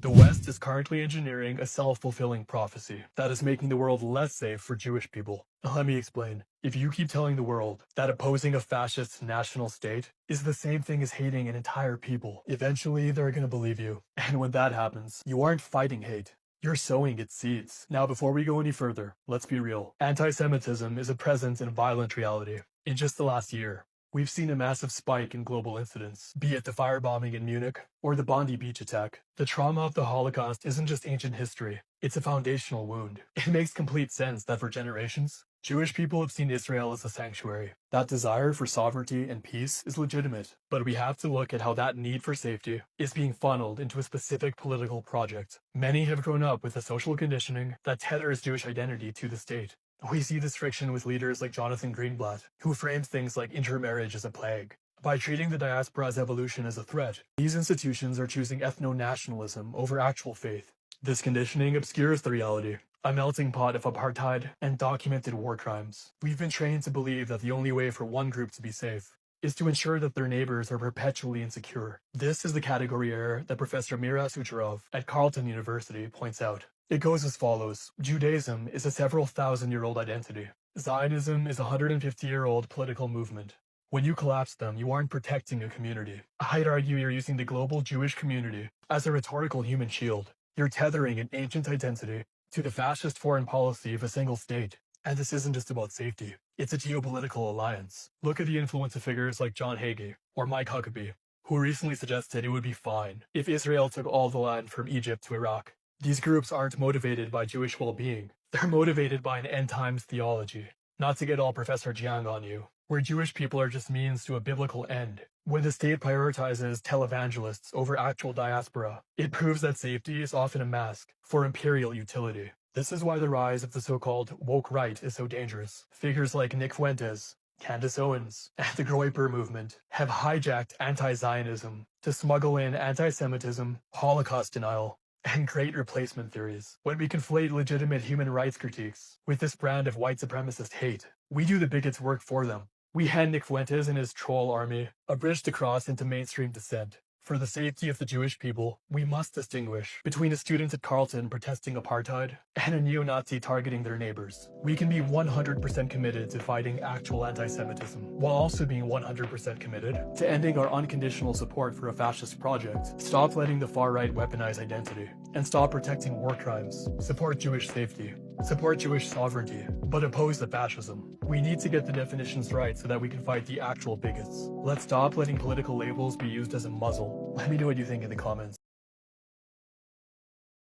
The West is currently engineering a self-fulfilling prophecy that is making the world less safe for Jewish people. Let me explain. If you keep telling the world that opposing a fascist national state is the same thing as hating an entire people, eventually they're gonna believe you. And when that happens, you aren't fighting hate. You're sowing its seeds. Now, before we go any further, let's be real. Anti-Semitism is a present and violent reality. In just the last year, we've seen a massive spike in global incidents, be it the firebombing in Munich or the Bondi Beach attack. The trauma of the Holocaust isn't just ancient history, it's a foundational wound. It makes complete sense that for generations, Jewish people have seen Israel as a sanctuary. That desire for sovereignty and peace is legitimate, but we have to look at how that need for safety is being funneled into a specific political project. Many have grown up with a social conditioning that tethers Jewish identity to the state. We see this friction with leaders like Jonathan Greenblatt, who frames things like intermarriage as a plague. By treating the diaspora's evolution as a threat, these institutions are choosing ethno-nationalism over actual faith. This conditioning obscures the reality, a melting pot of apartheid and documented war crimes. We've been trained to believe that the only way for one group to be safe is to ensure that their neighbors are perpetually insecure. This is the category error that Professor Mira Sucharov at Carleton University points out. It goes as follows. Judaism is a several thousand-year-old identity. Zionism is a 150-year-old political movement. When you collapse them, you aren't protecting a community. I'd argue you're using the global Jewish community as a rhetorical human shield. You're tethering an ancient identity to the fascist foreign policy of a single state. And this isn't just about safety. It's a geopolitical alliance. Look at the influence of figures like John Hagee or Mike Huckabee, who recently suggested it would be fine if Israel took all the land from Egypt to Iraq. These groups aren't motivated by Jewish well-being. They're motivated by an end-times theology. Not to get all Professor Jiang on you, where Jewish people are just means to a biblical end. When the state prioritizes televangelists over actual diaspora, it proves that safety is often a mask for imperial utility. This is why the rise of the so-called woke right is so dangerous. Figures like Nick Fuentes, Candace Owens, and the Groyper movement have hijacked anti-Zionism to smuggle in anti-Semitism, Holocaust denial, and great replacement theories. When we conflate legitimate human rights critiques with this brand of white supremacist hate, we do the bigots' work for them. We hand Nick Fuentes and his troll army a bridge to cross into mainstream dissent. For the safety of the Jewish people, we must distinguish between a student at Carleton protesting apartheid and a neo-Nazi targeting their neighbors. We can be 100% committed to fighting actual anti-Semitism, while also being 100% committed to ending our unconditional support for a fascist project. Stop letting the far-right weaponize identity, and stop protecting war crimes. Support Jewish safety. Support Jewish sovereignty, but oppose the fascism. We need to get the definitions right so that we can fight the actual bigots. Let's stop letting political labels be used as a muzzle. Let me know what you think in the comments.